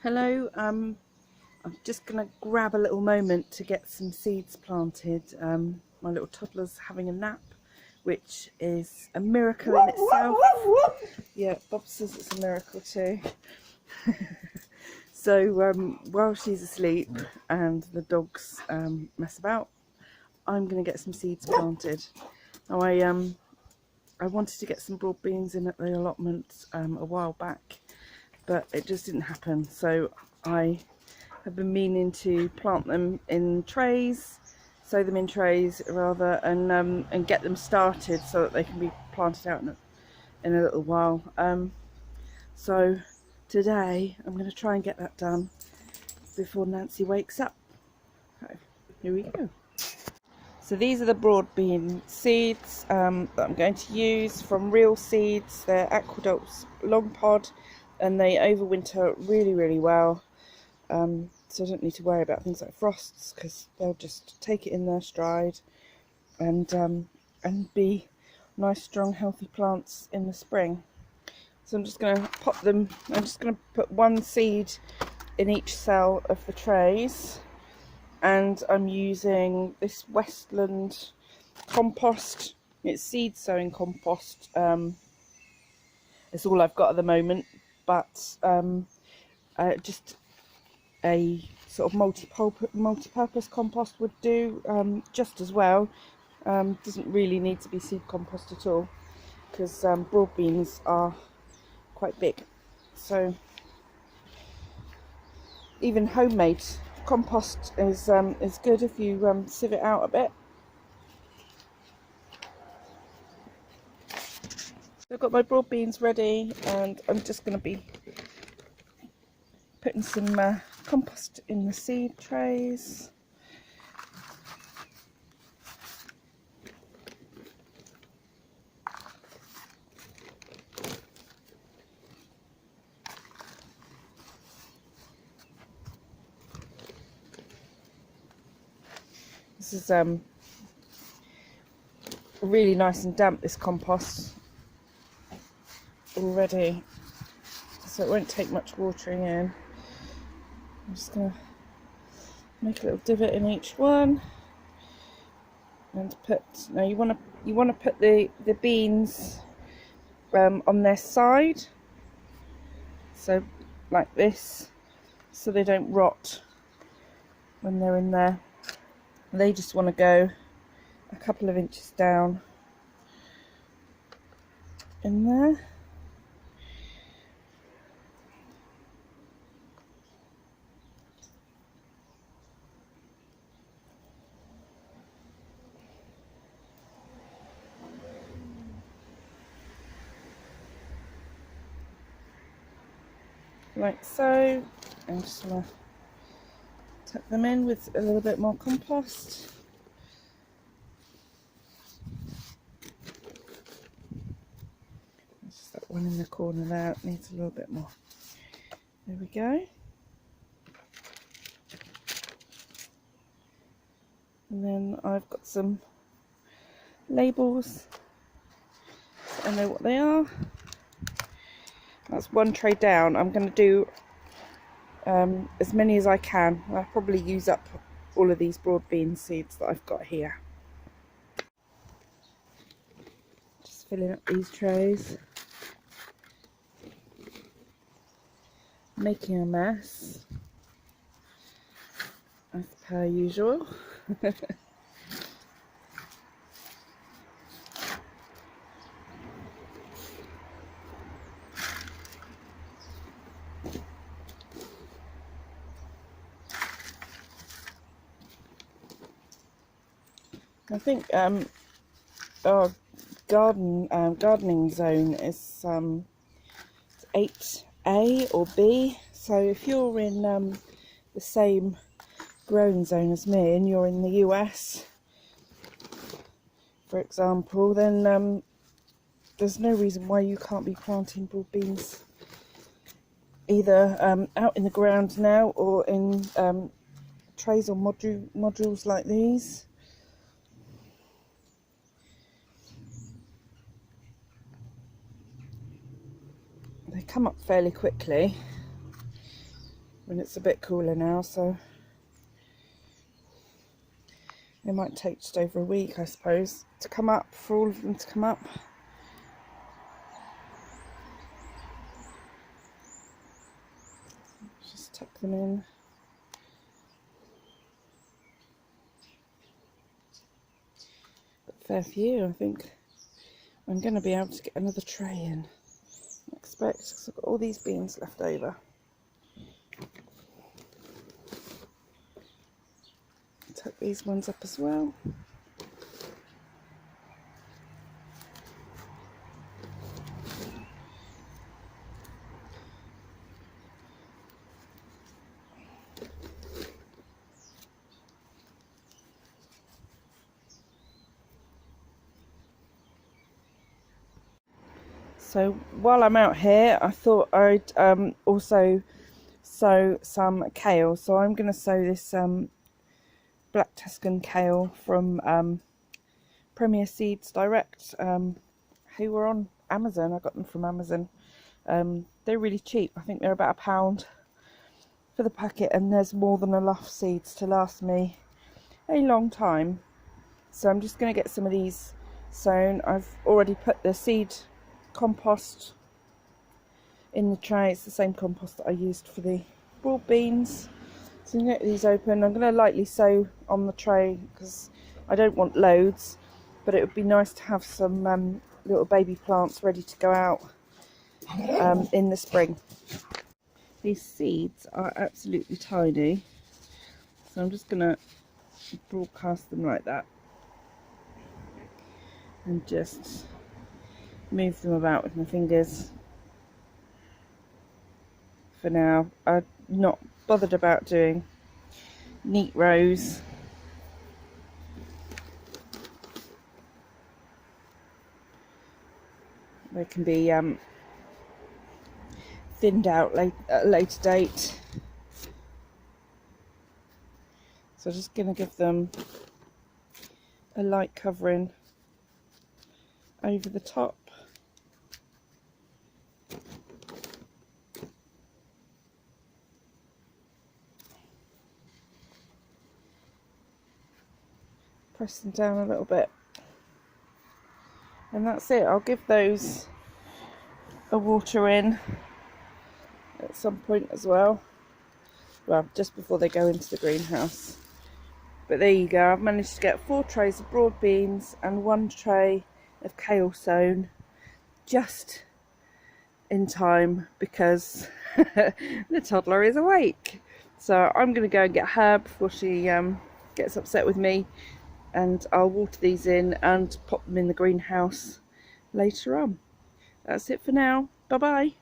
Hello, I'm just going to grab a little moment to get some seeds planted. My little toddler's having a nap, which is a miracle in itself. Yeah, Bob says it's a miracle too. So while she's asleep and the dogs mess about, I'm going to get some seeds planted. Now I wanted to get some broad beans in at the allotment a while back, but it just didn't happen. So I have been meaning to plant them in trays, sow them in trays rather, and get them started so that they can be planted out in a little while. So today I'm going to try and get that done before Nancy wakes up. So here we go. So these are the broad bean seeds that I'm going to use from Real Seeds. They're Aquadult's long pod, and they overwinter really well. So I don't need to worry about things like frosts, because they'll just take it in their stride and be nice, strong, healthy plants in the spring. So I'm just going to pop them. I'm just going to put one seed in each cell of the trays, and I'm using this Westland compost. It's seed sowing compost. It's all I've got at the moment, but just a sort of multi-purpose compost would do just as well. Doesn't really need to be seed compost at all, because broad beans are quite big. So even homemade compost is good if you sieve it out a bit. So I've got my broad beans ready, and I'm just going to be putting some compost in the seed trays. This is really nice and damp, this compost already, so it won't take much watering in. I'm just going to make a little divot in each one and put, now you want to put the beans on their side, so like this, so they don't rot when they're in there. They just want to go a couple of inches down in there. Like so, and just want to tuck them in with a little bit more compost. Just that one in the corner there, it needs a little bit more. There we go. And then I've got some labels, so I know what they are. That's one tray down. I'm going to do as many as I can. I'll probably use up all of these broad bean seeds that I've got here. Just filling up these trays. Making a mess, as per usual. I think our gardening zone is 8A or B. So if you're in the same growing zone as me, and you're in the US, for example, then there's no reason why you can't be planting broad beans either out in the ground now, or in trays or modules like these. They come up fairly quickly. and it's a bit cooler now, so it might take just over a week, I suppose, to come up, for all of them to come up. Just tuck them in. But fair few. I think I'm going to be able to get another tray in. I expect, because I've got all these beans left over. Tuck these ones up as well. So while I'm out here, I thought I'd also sow some kale. So I'm going to sow this Black Tuscan kale from Premier Seeds Direct, who were on Amazon. I got them from Amazon. They're really cheap. I think they're about £1 for the packet, and there's more than enough seeds to last me a long time. So I'm just going to get some of these sown. I've already put the seed compost in the tray. It's the same compost that I used for the broad beans. So I'm going to get these open. I'm going to lightly sow on the tray because I don't want loads, but it would be nice to have some little baby plants ready to go out in the spring. These seeds are absolutely tiny, so I'm just going to broadcast them like that and just move them about with my fingers. For now, I'm not bothered about doing neat rows. They can be thinned out at a later date. So I'm just going to give them a light covering over the top. Press them down a little bit. And that's it. I'll give those a water in at some point as well. Well, just before they go into the greenhouse. But there you go. I've managed to get 4 trays of broad beans and 1 tray of kale sown just in time because the toddler is awake. So I'm going to go and get her before she gets upset with me, and I'll water these in and pop them in the greenhouse later on. That's it for now. Bye bye.